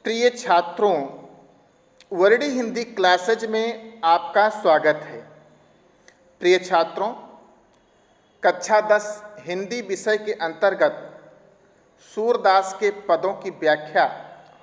प्रिय छात्रों, Verde Hindi classes में आपका स्वागत है। प्रिय छात्रों, कक्षा 10 हिंदी विषय के अंतर्गत सूरदास के पदों की व्याख्या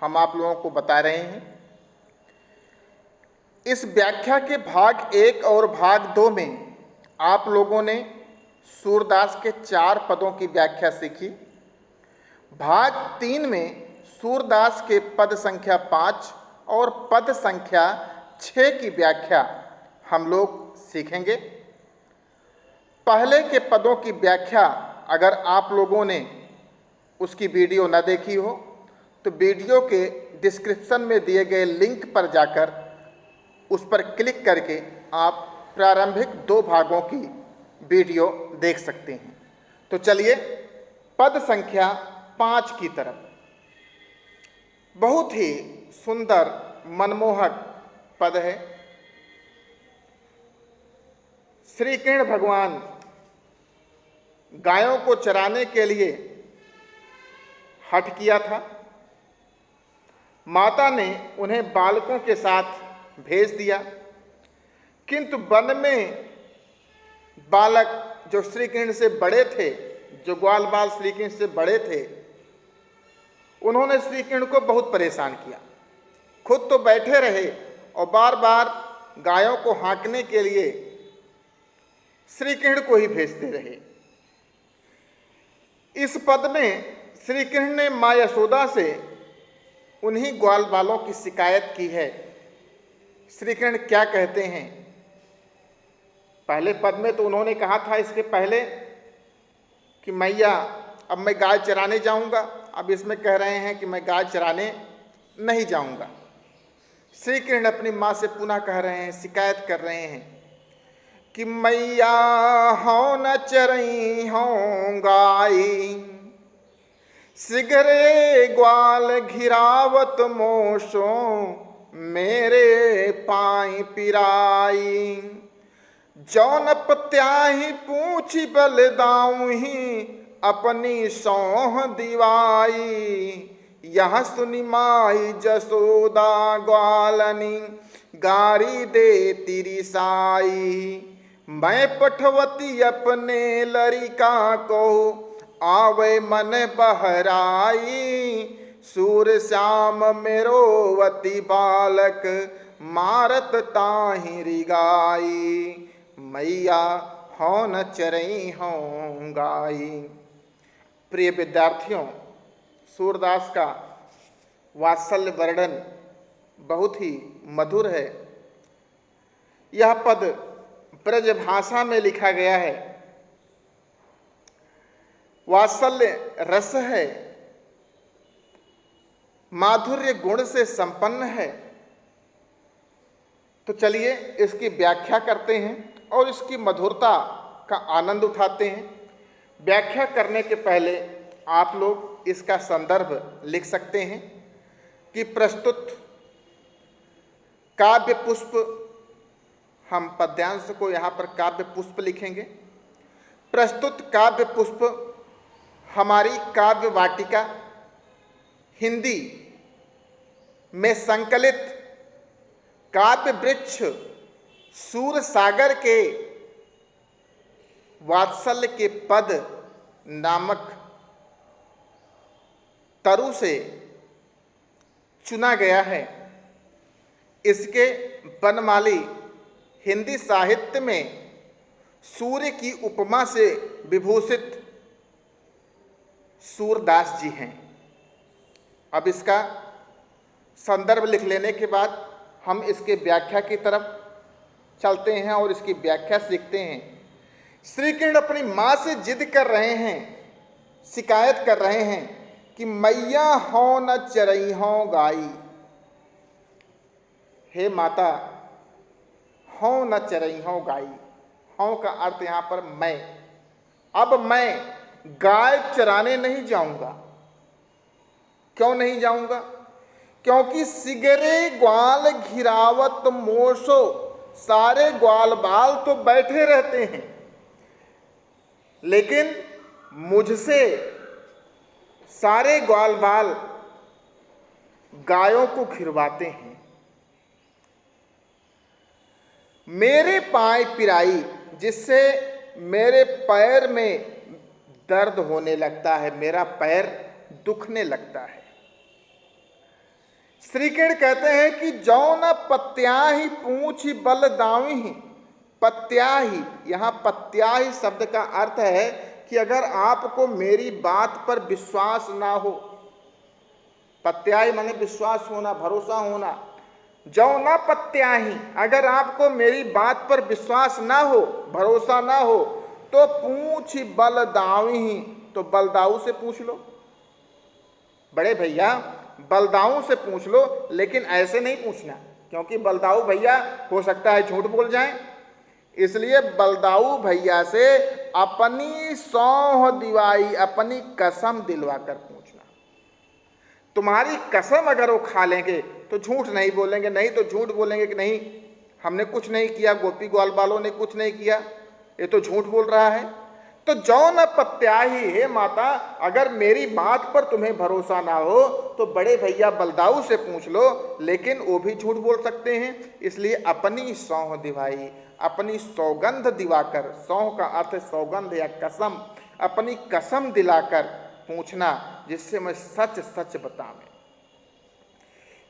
हम आप लोगों को बता रहे हैं। इस व्याख्या के भाग 1 और भाग 2 में आप लोगों ने सूरदास के 4 पदों की व्याख्या सीखी। भाग 3 में सूरदास के पद संख्या 5 और पद संख्या 6 की व्याख्या हम लोग सीखेंगे। पहले के पदों की व्याख्या अगर आप लोगों ने उसकी वीडियो न देखी हो तो वीडियो के डिस्क्रिप्शन में दिए गए लिंक पर जाकर उस पर क्लिक करके आप प्रारंभिक 2 भागों की वीडियो देख सकते हैं। तो चलिए पद संख्या 5 की तरफ। बहुत ही सुंदर मनमोहक पद है। श्री कृष्ण भगवान गायों को चराने के लिए हठ किया था। माता ने उन्हें बालकों के साथ भेज दिया, किंतु वन में बालक जो श्री कृष्ण से बड़े थे, जो ग्वाल बाल श्री कृष्ण से बड़े थे, उन्होंने श्री कृष्ण को बहुत परेशान किया। खुद तो बैठे रहे और बार बार गायों को हाँकने के लिए श्री कृष्ण को ही भेजते रहे। इस पद में श्री कृष्ण ने माँ यशोदा से उन्हीं ग्वाल बालों की शिकायत की है। श्री कृष्ण क्या कहते हैं? पहले पद में तो उन्होंने कहा था इसके पहले कि मैया अब मैं गाय चराने जाऊंगा। अब इसमें कह रहे हैं कि मैं गाय चराने नहीं जाऊंगा। श्री कृष्ण अपनी माँ से पुनः कह रहे हैं, शिकायत कर रहे हैं कि मैया हो न चरई हो गाई, सिगरे ग्वाल घिरावत मोशो, मेरे पाई पिराई, जौन पत्याही पूछी बल दाऊही, अपनी सौह दिवाई, यह सुनी माई जसोदा ग्वालनी, गारी दे तिरी साई, मैं पठवती अपने लरिका को, आवे मन बहराई, सूर श्याम मेरोवती बालक, मारत ताहि रिगाई, मैया हो न चरई हो गाई। प्रिय विद्यार्थियों, सूरदास का वात्सल्य वर्णन बहुत ही मधुर है। यह पद ब्रज भाषा में लिखा गया है। वात्सल्य रस है, माधुर्य गुण से संपन्न है। तो चलिए इसकी व्याख्या करते हैं और इसकी मधुरता का आनंद उठाते हैं। व्याख्या करने के पहले आप लोग इसका संदर्भ लिख सकते हैं कि प्रस्तुत काव्य पुष्प, हम पद्यांश को यहाँ पर काव्य पुष्प लिखेंगे। प्रस्तुत काव्य पुष्प हमारी काव्य वाटिका हिंदी में संकलित काव्य वृक्ष सूरसागर के वात्सल्य के पद नामक तरु से चुना गया है। इसके वनमाली हिंदी साहित्य में सूर्य की उपमा से विभूषित सूरदास जी हैं। अब इसका संदर्भ लिख लेने के बाद हम इसके व्याख्या की तरफ चलते हैं और इसकी व्याख्या सीखते हैं। श्री कृष्ण अपनी माँ से जिद कर रहे हैं, शिकायत कर रहे हैं कि मैया हो न चरई हो गाई। हे माता, हो न चरई हो गाई। हो का अर्थ यहाँ पर मैं। अब मैं गाय चराने नहीं जाऊंगा। क्यों नहीं जाऊंगा? क्योंकि सिगरे ग्वाल घिरावत मोशो, सारे ग्वाल बाल तो बैठे रहते हैं, लेकिन मुझसे सारे ग्वाल बाल गायों को खिरवाते हैं। मेरे पाय पिराई, जिससे मेरे पैर में दर्द होने लगता है, मेरा पैर दुखने लगता है। श्री कृष्ण कहते हैं कि जौ न पत्याही पूंछ बल दावी। पत्याही, यहां पत्याही शब्द का अर्थ है कि अगर आपको मेरी बात पर विश्वास ना हो, पत्याही माने विश्वास होना, भरोसा होना। जौ न पत्याही, अगर आपको मेरी बात पर विश्वास ना हो, भरोसा ना हो, तो पूछ बल दावी, तो बलदाऊ से पूछ लो। बड़े भैया बलदाऊ से पूछ लो, लेकिन ऐसे नहीं पूछना, क्योंकि बलदाऊ भैया हो सकता है झूठ बोल जाएं। इसलिए बलदाऊ भैया से अपनी सौंह दिवाई, अपनी कसम दिलवा कर पूछना। तुम्हारी कसम अगर वो खा लेंगे तो झूठ नहीं बोलेंगे, नहीं तो झूठ बोलेंगे कि नहीं हमने कुछ नहीं किया, गोपी ग्वाल बालों ने कुछ नहीं किया, ये तो झूठ बोल रहा है। तो जौ न पत्याही, हे माता, अगर मेरी बात पर तुम्हें भरोसा ना हो तो बड़े भैया बलदाऊ से पूछ लो, लेकिन वो भी झूठ बोल सकते हैं। इसलिए अपनी सौंह दिवाई, अपनी सौगंध दिवाकर, सौंह का अर्थ सौगंध या कसम, अपनी कसम दिलाकर पूछना, जिससे मैं सच सच बताऊं।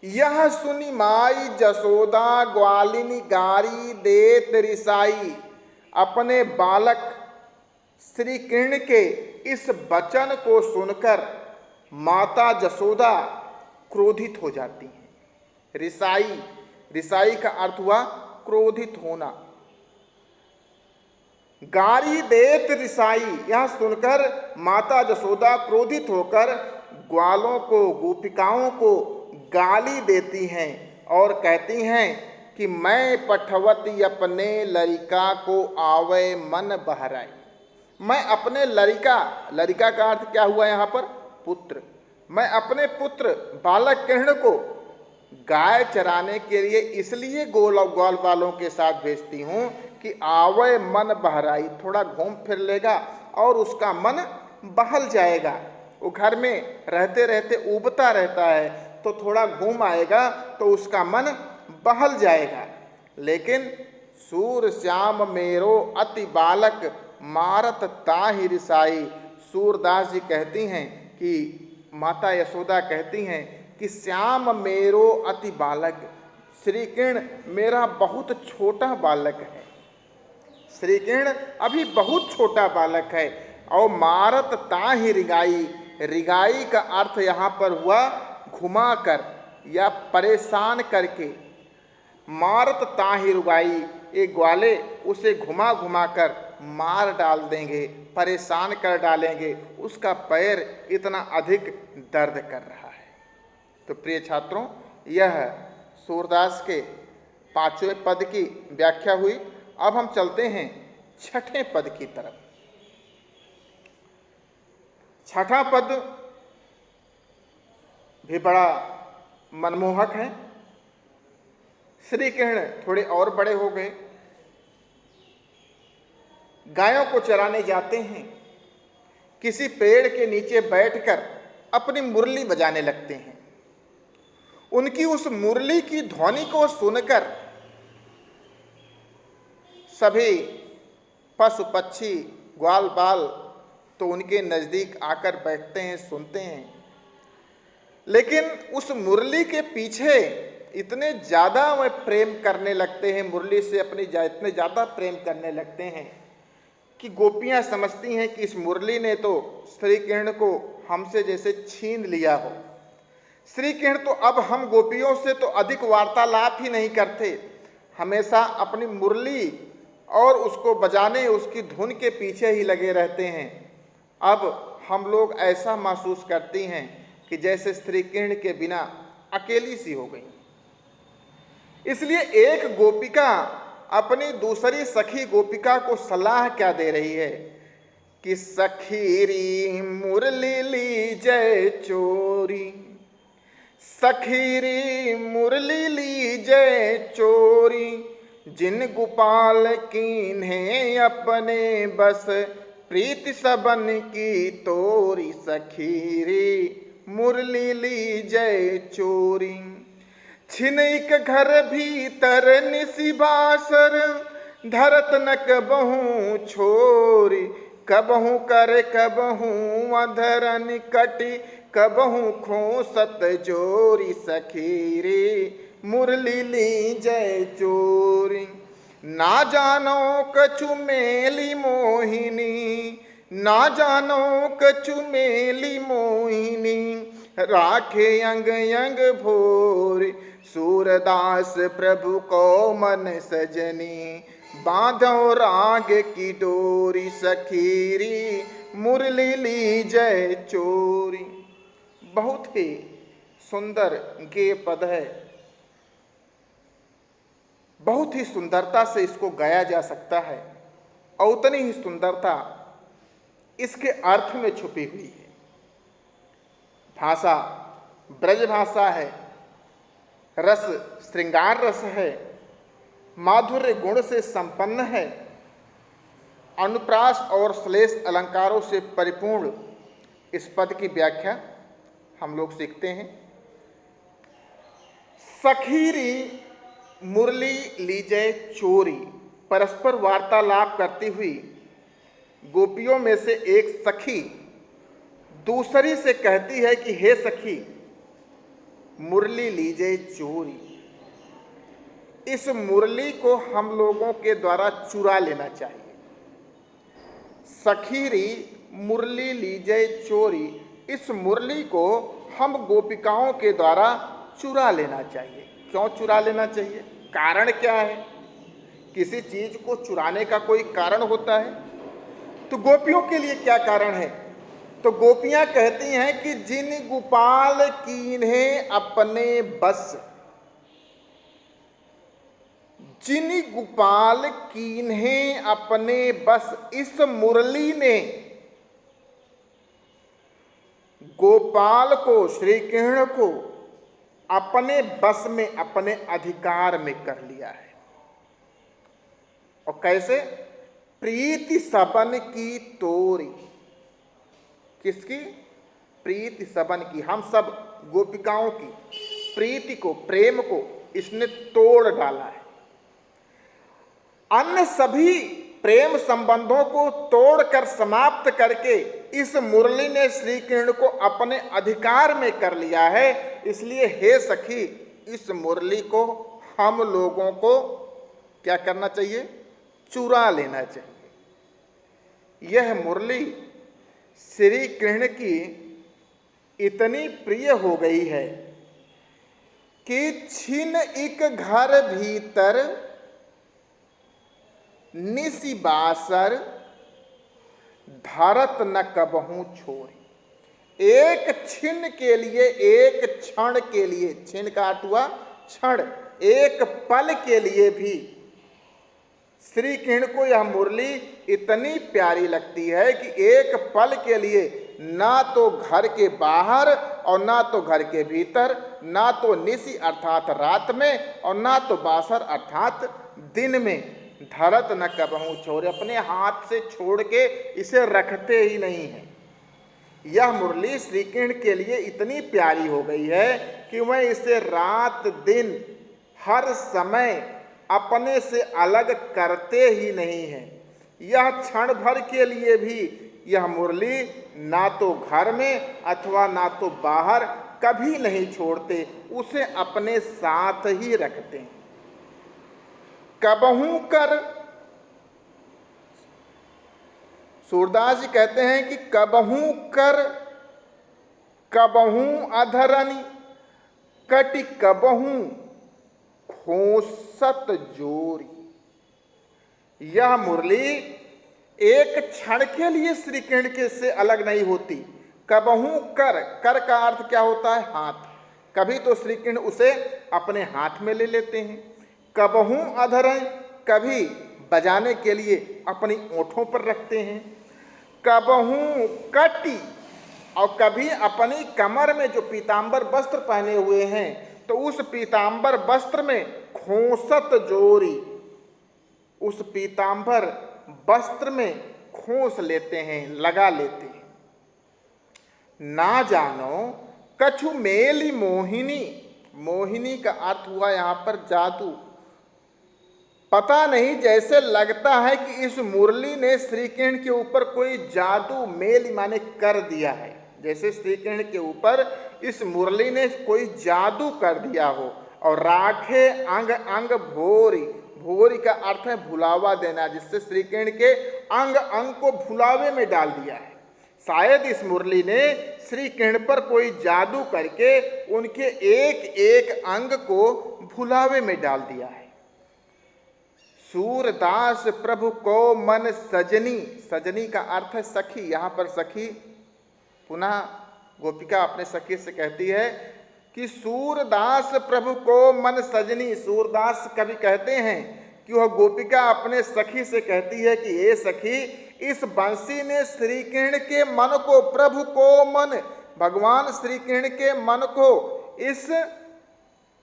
यह सुनी माई जसोदा ग्वालिनी गारी देत रिसाई। अपने बालक श्री कृष्ण के इस वचन को सुनकर माता जसोदा क्रोधित हो जाती हैं। रिसाई, रिसाई का अर्थ हुआ क्रोधित होना। गारी देत रिसाई, यह सुनकर माता जसोदा क्रोधित होकर ग्वालों को, गोपिकाओं को गाली देती हैं और कहती हैं कि मैं पठवती अपने लड़िका को आवे मन बहराई। मैं अपने लड़िका, लड़िका का अर्थ क्या हुआ यहाँ पर? पुत्र। मैं अपने पुत्र बालक कृष्ण को गाय चराने के लिए इसलिए ग्वाल वालों के साथ भेजती हूँ कि आवे मन बहराई, थोड़ा घूम फिर लेगा और उसका मन बहल जाएगा। वो घर में रहते रहते उबता रहता है, तो थोड़ा घूम आएगा तो उसका मन बहल जाएगा। लेकिन सूर श्याम मेरो अति बालक मारत ताहि रिसाई। सूरदास जी कहती हैं कि माता यशोदा कहती हैं कि श्याम मेरो अति बालक, श्री कृष्ण मेरा बहुत छोटा बालक है। श्री कृष्ण अभी बहुत छोटा बालक है। और मारत ताहि रिगाई, रिगाई का अर्थ यहाँ पर हुआ घुमा कर या परेशान करके। मारत ताहि रुगाई, एक ग्वाले उसे घुमा घुमा कर मार डाल देंगे, परेशान कर डालेंगे, उसका पैर इतना अधिक दर्द कर रहा है। तो प्रिय छात्रों, यह सूरदास के 5वें पद की व्याख्या हुई। अब हम चलते हैं 6ठे पद की तरफ। 6ठा पद भी बड़ा मनमोहक है। श्री कृष्ण थोड़े और बड़े हो गए, गायों को चराने जाते हैं, किसी पेड़ के नीचे बैठकर अपनी मुरली बजाने लगते हैं। उनकी उस मुरली की ध्वनि को सुनकर सभी पशु पक्षी ग्वाल बाल तो उनके नज़दीक आकर बैठते हैं, सुनते हैं। लेकिन उस मुरली के पीछे इतने ज़्यादा वे प्रेम करने लगते हैं, मुरली से अपनी इतने ज़्यादा प्रेम करने लगते हैं कि गोपियाँ समझती हैं कि इस मुरली ने तो श्री कृष्ण को हमसे जैसे छीन लिया हो। श्री कृष्ण तो अब हम गोपियों से तो अधिक वार्तालाप ही नहीं करते, हमेशा अपनी मुरली और उसको बजाने, उसकी धुन के पीछे ही लगे रहते हैं। अब हम लोग ऐसा महसूस करती हैं कि जैसे श्री कृष्ण के बिना अकेली सी हो गई। इसलिए एक गोपिका अपनी दूसरी सखी गोपिका को सलाह क्या दे रही है कि सखीरी मुरली ली जय चोरी, सखीरी मुरली ली जय चोरी, जिन गोपाल कीन्हे अपने बस, प्रीति सबन की तोरी, सखीरी मुरली ली लीजय चोरी। छिनैक घर भीतर निसि बासर, धरत न कबहू छोरी। कबहू कर कबहू अधरन कटि, कबहू खोसत जोरी। सखी रे मुरली लीजय चोरी। ना जानो कछु मेली मोहिनी, ना जानो कछु मेली मोहिनी। राखे अंग अंग भोर, सूरदास प्रभु को मन सजनी। बांधो राग की डोरी, सखीरी मुरली लीजय चोरी। बहुत ही सुंदर गेय पद है, बहुत ही सुंदरता से इसको गाया जा सकता है और उतनी ही सुंदरता इसके अर्थ में छुपी हुई है। भाषा ब्रज भाषा है, रस श्रृंगार रस है, माधुर्य गुण से संपन्न है, अनुप्रास और श्लेष अलंकारों से परिपूर्ण इस पद की व्याख्या हम लोग सीखते हैं। सखीरी मुरली लीजय चोरी, परस्पर वार्तालाप करती हुई गोपियों में से एक सखी दूसरी से कहती है कि हे सखी मुरली लीजय चोरी। इस मुरली को हम लोगों के द्वारा चुरा लेना चाहिए। सखीरी मुरली लीजय चोरी, इस मुरली को हम गोपिकाओं के द्वारा चुरा लेना चाहिए। क्यों चुरा लेना चाहिए? कारण क्या है? किसी चीज को चुराने का कोई कारण होता है, तो गोपियों के लिए क्या कारण है? तो गोपियां कहती हैं कि जिन गोपाल कीन्हे अपने बस, जिन गोपाल कीन्हे अपने बस। इस मुरली ने गोपाल को, श्री कृष्ण को अपने बस में, अपने अधिकार में कर लिया है। और कैसे? प्रीति सबन की तोरी। किसकी? प्रीति सबन की, हम सब गोपिकाओं की प्रीति को, प्रेम को इसने तोड़ डाला है। अन्य सभी प्रेम संबंधों को तोड़कर, समाप्त करके इस मुरली ने श्री कृष्ण को अपने अधिकार में कर लिया है। इसलिए हे सखी, इस मुरली को हम लोगों को क्या करना चाहिए? चुरा लेना चाहिए। यह मुरली श्री कृष्ण की इतनी प्रिय हो गई है कि छिन एक घर भीतर निसि बासर, धरत न कबहू छोरी। एक छिन के लिए, एक क्षण के लिए, छिन का अर्थ हुआ क्षण, एक पल के लिए भी श्री कृष्ण को यह मुरली इतनी प्यारी लगती है कि एक पल के लिए ना तो घर के बाहर और ना तो घर के भीतर, ना तो निसी अर्थात रात में और ना तो बासर अर्थात दिन में, धरत न कबहू छोड़े, अपने हाथ से छोड़ के इसे रखते ही नहीं हैं। यह मुरली श्री कृष्ण के लिए इतनी प्यारी हो गई है कि वह इसे रात दिन हर समय अपने से अलग करते ही नहीं हैं। यह क्षण भर के लिए भी यह मुरली ना तो घर में अथवा ना तो बाहर कभी नहीं छोड़ते, उसे अपने साथ ही रखते हैं। कबहू कर, सूरदास जी कहते हैं कि कबहू कर कबहू अधरनी कटि, कबहू खोसत जोरी। यह मुरली एक क्षण के लिए श्री कृष्ण के से अलग नहीं होती। कबहू कर, कर का अर्थ क्या होता है? हाथ। कभी तो श्री कृष्ण उसे अपने हाथ में ले लेते हैं। कबहू अधर, कभी बजाने के लिए अपनी ओंठों पर रखते हैं। कबहू कटी, और कभी अपनी कमर में जो पीतांबर वस्त्र पहने हुए हैं तो उस पीतांबर वस्त्र में खोसत जोरी, उस पीतांबर वस्त्र में खोस लेते हैं, लगा लेते हैं। ना जानो कछु मेली मोहिनी, मोहिनी का अर्थ हुआ यहाँ पर जादू। पता नहीं, जैसे लगता है कि इस मुरली ने श्री कृष्ण के ऊपर कोई जादू, मेल माने कर दिया है, जैसे श्री कृष्ण के ऊपर इस मुरली ने कोई जादू कर दिया हो। और राखे अंग अंग भोरी, भोरी का अर्थ है भुलावा देना, जिससे श्री कृष्ण के अंग अंग को भुलावे में डाल दिया है। शायद इस मुरली ने श्री कृष्ण पर कोई जादू करके उनके एक एक अंग को भुलावे में डाल दिया है। सूरदास प्रभु को मन सजनी, सजनी का अर्थ है सखी। यहाँ पर सखी, पुनः गोपिका अपने सखी से कहती है कि सूरदास प्रभु को मन सजनी। सूरदास कवि कहते हैं कि वह गोपिका अपने सखी से कहती है कि हे सखी, इस बंसी ने श्री कृष्ण के मन को, प्रभु को मन, भगवान श्री कृष्ण के मन को इस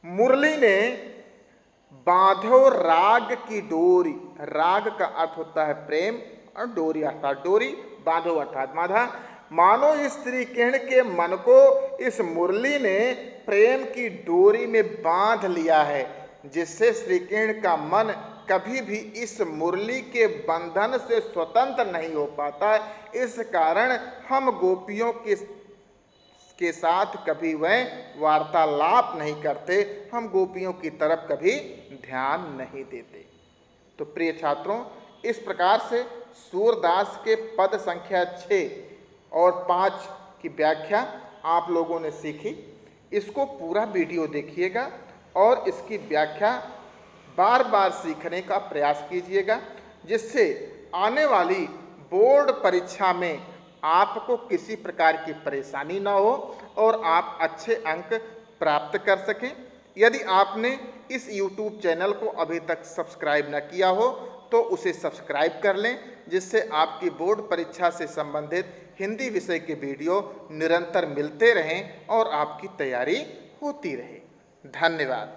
मुरली ने बांधो राग की डोरी। राग का अर्थ होता है प्रेम और डोरी अर्थात डोरी, बांधो अर्थात बांधा। मानो इस श्री कृष्ण के मन को इस मुरली ने प्रेम की डोरी में बांध लिया है, जिससे श्री कृष्ण का मन कभी भी इस मुरली के बंधन से स्वतंत्र नहीं हो पाता। इस कारण हम गोपियों के साथ कभी वह वार्तालाप नहीं करते, हम गोपियों की तरफ कभी ध्यान नहीं देते। तो प्रिय छात्रों, इस प्रकार से सूरदास के पद संख्या 6 और 5 की व्याख्या आप लोगों ने सीखी। इसको पूरा वीडियो देखिएगा और इसकी व्याख्या बार बार सीखने का प्रयास कीजिएगा, जिससे आने वाली बोर्ड परीक्षा में आपको किसी प्रकार की परेशानी न हो और आप अच्छे अंक प्राप्त कर सकें। यदि आपने इस YouTube चैनल को अभी तक सब्सक्राइब न किया हो तो उसे सब्सक्राइब कर लें, जिससे आपकी बोर्ड परीक्षा से संबंधित हिंदी विषय के वीडियो निरंतर मिलते रहें और आपकी तैयारी होती रहे। धन्यवाद।